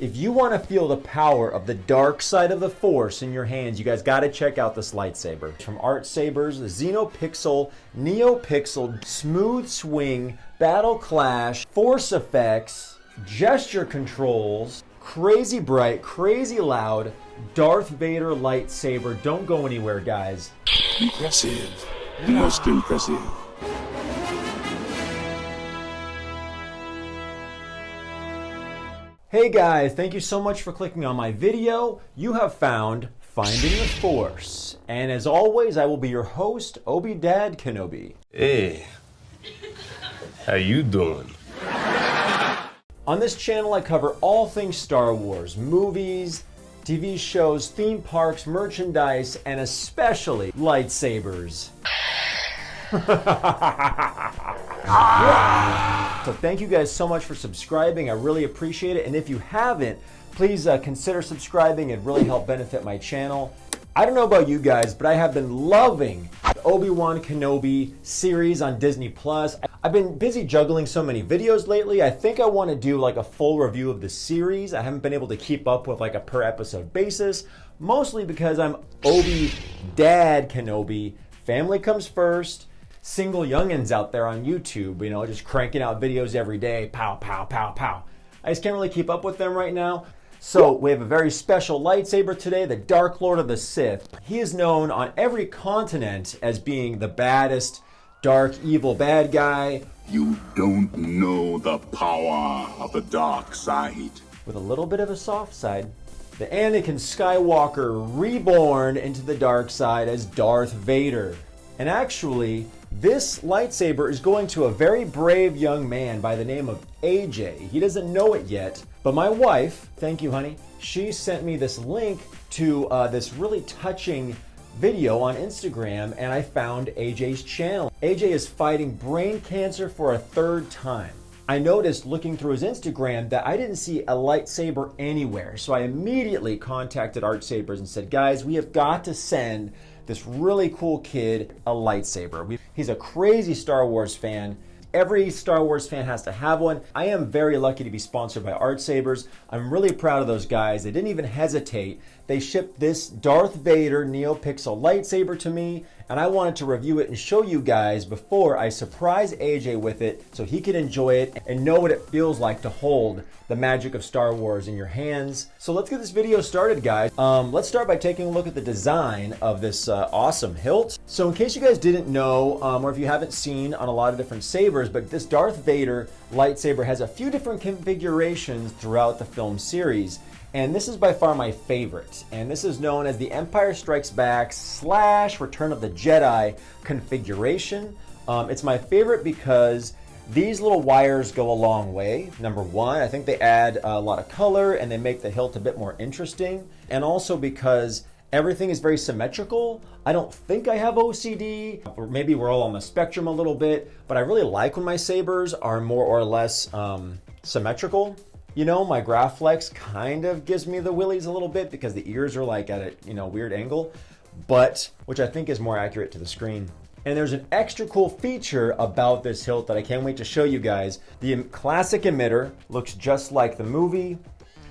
If you want to feel the power of the dark side of the Force in your hands, you guys got to check out this lightsaber. From Artsabers, the Xenopixel, Neopixel, Smooth Swing, Battle Clash, Force Effects, Gesture Controls, crazy bright, crazy loud, Darth Vader lightsaber. Don't go anywhere, guys. Impressive. Most impressive. Hey guys, thank you so much for clicking on my video. You have found Finding the Force. And as always, I will be your host, Obi-Dad Kenobi. Hey, how you doing? On this channel, I cover all things Star Wars, movies, TV shows, theme parks, merchandise, and especially lightsabers. So thank you guys so much for subscribing. I really appreciate it. And if you haven't, please consider subscribing. It'd really help benefit my channel. I don't know about you guys, but I have been loving the Obi-Wan Kenobi series on Disney+. I've been busy juggling so many videos lately. I think I want to do like a full review of the series. I haven't been able to keep up with like a per episode basis, mostly because I'm Obi-Dad Kenobi. Family comes first. Single youngins out there on YouTube, you know, just cranking out videos every day. Pow, pow, pow, pow. I just can't really keep up with them right now. So we have a very special lightsaber today, the Dark Lord of the Sith. He is known on every continent as being the baddest, dark, evil bad guy. You don't know the power of the dark side. With a little bit of a soft side. The Anakin Skywalker reborn into the dark side as Darth Vader. And actually, this lightsaber is going to a very brave young man by the name of AJ. He doesn't know it yet, but my wife, thank you honey, she sent me this link to this really touching video on Instagram, and I found AJ's channel. AJ is fighting brain cancer for a third time. I noticed looking through his Instagram that I didn't see a lightsaber anywhere, so I immediately contacted Artsabers and said, guys, we have got to send this really cool kid a lightsaber. He's a crazy Star Wars fan. Every Star Wars fan has to have one. I am very lucky to be sponsored by Artsabers. I'm really proud of those guys. They didn't even hesitate. They shipped this Darth Vader Neopixel lightsaber to me, and I wanted to review it and show you guys before I surprise AJ with it so he can enjoy it and know what it feels like to hold the magic of Star Wars in your hands. So let's get this video started, guys. Let's start by taking a look at the design of this awesome hilt. So in case you guys didn't know, or if you haven't seen on a lot of different sabers, but this Darth Vader lightsaber has a few different configurations throughout the film series. And this is by far my favorite. And this is known as the Empire Strikes Back / Return of the Jedi configuration. It's my favorite because these little wires go a long way. Number one, I think they add a lot of color and they make the hilt a bit more interesting. And also because everything is very symmetrical. I don't think I have OCD, or maybe we're all on the spectrum a little bit, but I really like when my sabers are more or less symmetrical. You know, my Graflex kind of gives me the willies a little bit because the ears are like at a weird angle, but which I think is more accurate to the screen. And there's an extra cool feature about this hilt that I can't wait to show you guys. The classic emitter looks just like the movie.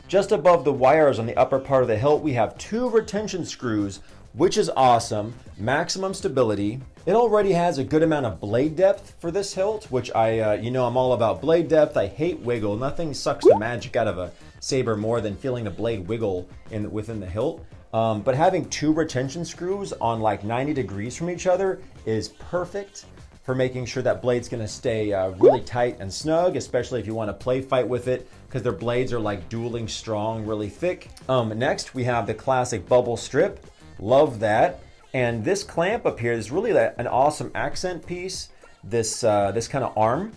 Just above the wires on the upper part of the hilt, we have 2 retention screws, which is awesome. Maximum stability. It already has a good amount of blade depth for this hilt, which I'm all about blade depth. I hate wiggle. Nothing sucks the magic out of a saber more than feeling the blade wiggle within the hilt. But having 2 retention screws on like 90 degrees from each other is perfect for making sure that blade's gonna stay really tight and snug, especially if you want to play fight with it, because their blades are like dueling strong, really thick. Next, we have the classic bubble strip. Love that. And this clamp up here is really an awesome accent piece. This kind of arm.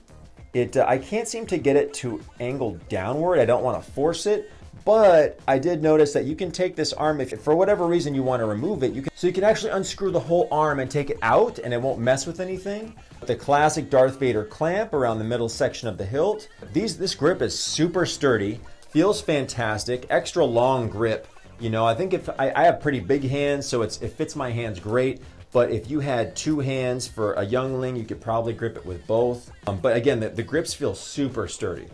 I can't seem to get it to angle downward. I don't want to force it, but I did notice that you can take this arm if for whatever reason you want to remove it. So you can actually unscrew the whole arm and take it out, and it won't mess with anything. The classic Darth Vader clamp around the middle section of the hilt. This grip is super sturdy, feels fantastic, extra long grip. You know, I think if I have pretty big hands, so it fits my hands great. But if you had 2 hands for a youngling, you could probably grip it with both. But again, the grips feel super sturdy.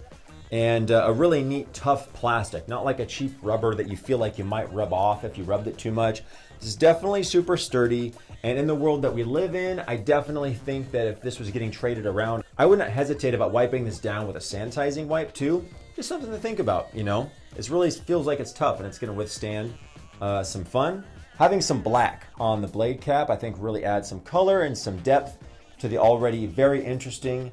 and a really neat, tough plastic. Not like a cheap rubber that you feel like you might rub off if you rubbed it too much. This is definitely super sturdy, and in the world that we live in, I definitely think that if this was getting traded around, I wouldn't hesitate about wiping this down with a sanitizing wipe too. Just something to think about, you know? It really feels like it's tough, and it's going to withstand some fun. Having some black on the blade cap, I think really adds some color and some depth to the already very interesting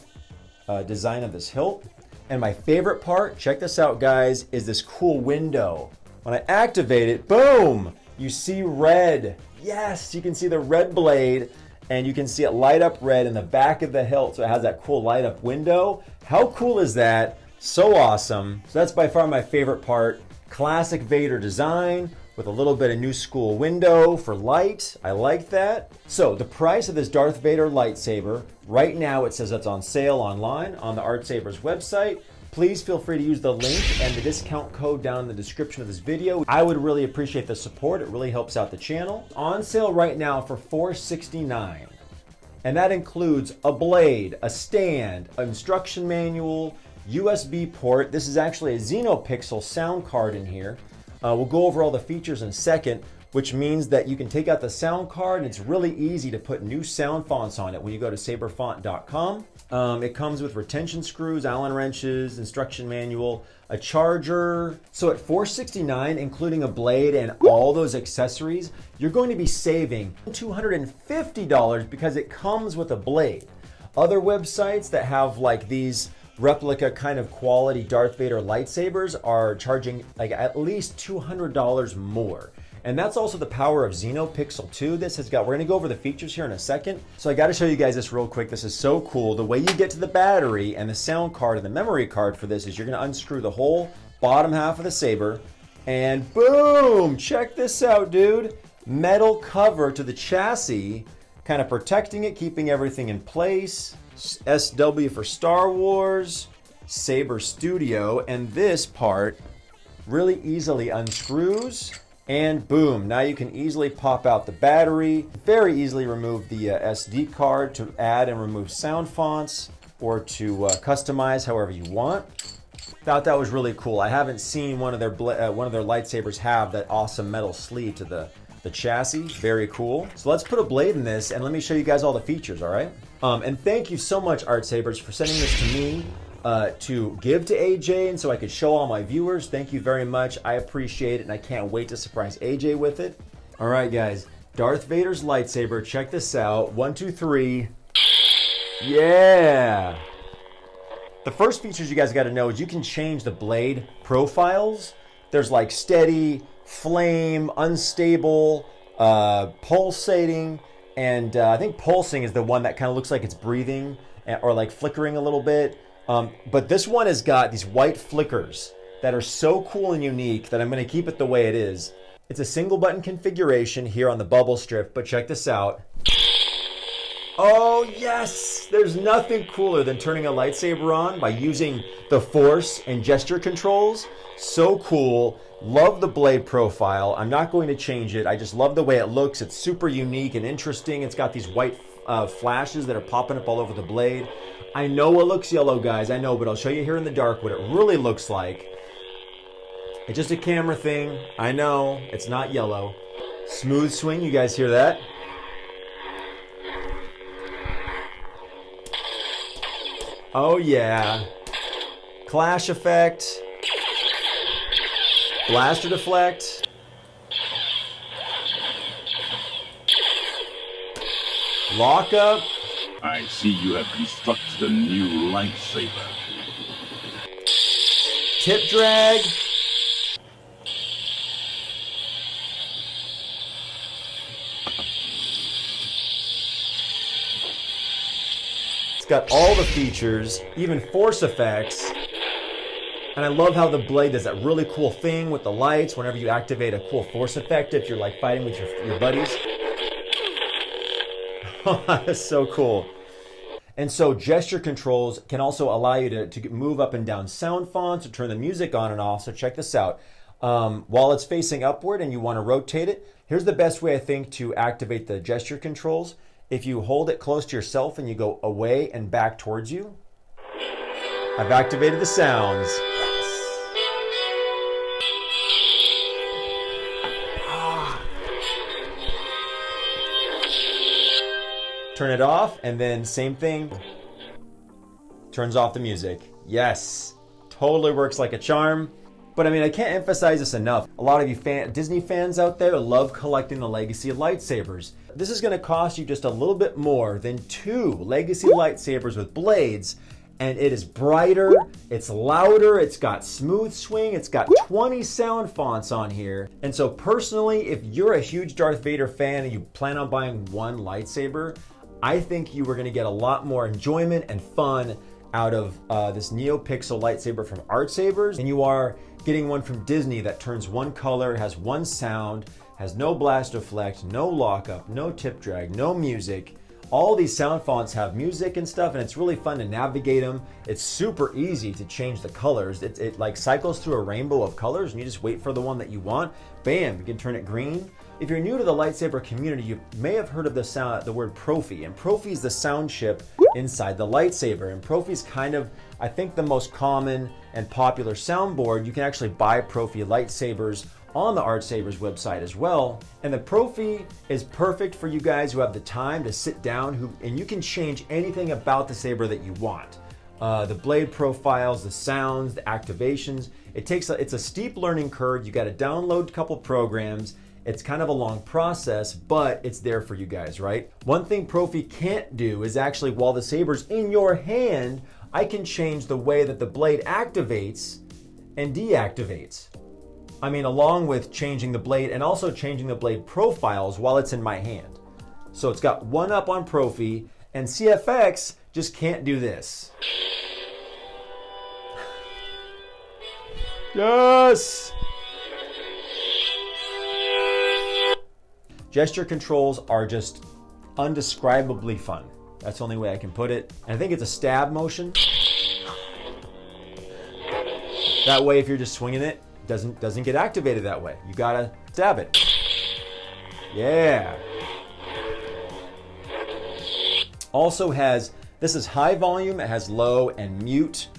design of this hilt. And my favorite part, check this out guys, is this cool window. When I activate it, boom, you see red. Yes, you can see the red blade, and you can see it light up red in the back of the hilt, so it has that cool light up window. How cool is that? So awesome. So that's by far my favorite part. Classic Vader design with a little bit of new school window for light. I like that. So the price of this Darth Vader lightsaber, right now it says it's on sale online on the Artsabers website. Please feel free to use the link and the discount code down in the description of this video. I would really appreciate the support. It really helps out the channel. On sale right now for $469. And that includes a blade, a stand, an instruction manual, USB port. This is actually a Xenopixel sound card in here. We'll go over all the features in a second, which means that you can take out the sound card, and it's really easy to put new sound fonts on it when you go to saberfont.com. It comes with retention screws, Allen wrenches, instruction manual, a charger. So at $469, including a blade and all those accessories, you're going to be saving $250 because it comes with a blade. Other websites that have like these replica kind of quality Darth Vader lightsabers are charging like at least $200 more. And that's also the power of Xenopixel 2. We're gonna go over the features here in a second. So I gotta show you guys this real quick. This is so cool. The way you get to the battery and the sound card and the memory card for this is you're gonna unscrew the whole bottom half of the saber, and boom, check this out, dude. Metal cover to the chassis, kind of protecting it, keeping everything in place. SW for Star Wars, Saber Studio, and this part really easily unscrews, and boom, now you can easily pop out the battery, very easily remove the SD card to add and remove sound fonts or to customize however you want. Thought that was really cool. I haven't seen one of their lightsabers have that awesome metal sleeve to the chassis. Very cool. So let's put a blade in this and let me show you guys all the features, all right? And thank you so much, Artsabers, for sending this to me to give to AJ and so I could show all my viewers. Thank you very much. I appreciate it, and I can't wait to surprise AJ with it. All right, guys. Darth Vader's lightsaber. Check this out. 1, 2, 3. Yeah! The first features you guys got to know is you can change the blade profiles. There's like steady, flame, unstable, pulsating, and I think pulsing is the one that kind of looks like it's breathing or like flickering a little bit. But this one has got these white flickers that are so cool and unique that I'm going to keep it the way it is. It's a single button configuration here on the bubble strip, but check this out. Oh yes! There's nothing cooler than turning a lightsaber on by using the force and gesture controls. So cool. Love the blade profile. I'm not going to change it. I just love the way it looks. It's super unique and interesting. It's got these white flashes that are popping up all over the blade. I know it looks yellow, guys. I know, but I'll show you here in the dark what it really looks like. It's just a camera thing. I know. It's not yellow. Smooth swing. You guys hear that? Oh yeah. Clash effect. Blaster deflect. Lockup. I see you have constructed a new lightsaber. Tip drag. It's got all the features, even force effects. And I love how the blade does that really cool thing with the lights whenever you activate a cool force effect if you're like fighting with your buddies. That's so cool. And so gesture controls can also allow you to move up and down sound fonts or turn the music on and off. So check this out. While it's facing upward and you want to rotate it, here's the best way I think to activate the gesture controls. If you hold it close to yourself and you go away and back towards you, I've activated the sounds. Turn it off, and then same thing. Turns off the music. Yes, totally works like a charm. But I mean, I can't emphasize this enough. A lot of you Disney fans out there love collecting the Legacy lightsabers. This is going to cost you just a little bit more than 2 Legacy lightsabers with blades, and it is brighter, it's louder, it's got smooth swing, it's got 20 sound fonts on here. And so personally, if you're a huge Darth Vader fan and you plan on buying one lightsaber, I think you were going to get a lot more enjoyment and fun out of this Neopixel lightsaber from Artsabers than you are getting one from Disney that turns one color, has one sound, has no blast deflect, no lockup, no tip drag, no music. All these sound fonts have music and stuff, and it's really fun to navigate them. It's super easy to change the colors. It like cycles through a rainbow of colors, and you just wait for the one that you want. Bam, you can turn it green. If you're new to the lightsaber community, you may have heard of the word Proffie, and Proffie is the sound chip inside the lightsaber. And Proffie is kind of, I think, the most common and popular soundboard. You can actually buy Proffie lightsabers on the Artsabers website as well. And the Proffie is perfect for you guys who have the time to sit down, and you can change anything about the saber that you want. The blade profiles, the sounds, the activations. It's a steep learning curve. You got to download a couple programs. It's kind of a long process, but it's there for you guys, right? One thing Proffie can't do is actually, while the saber's in your hand, I can change the way that the blade activates and deactivates. I mean, along with changing the blade and also changing the blade profiles while it's in my hand. So it's got one up on Proffie, and CFX just can't do this. Yes! Gesture controls are just undescribably fun. That's the only way I can put it. And I think it's a stab motion. That way, if you're just swinging it, it doesn't get activated that way. You gotta stab it. Yeah. Also this is high volume, it has low and mute,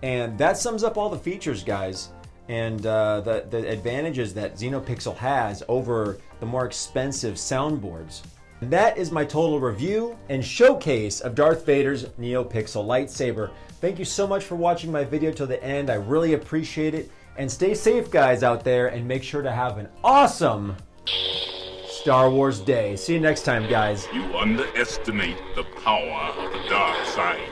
and that sums up all the features, guys. And the advantages that Xenopixel has over the more expensive soundboards. And that is my total review and showcase of Darth Vader's Neopixel lightsaber. Thank you so much for watching my video till the end. I really appreciate it. And stay safe, guys, out there, and make sure to have an awesome Star Wars day. See you next time, guys. You underestimate the power of the dark side.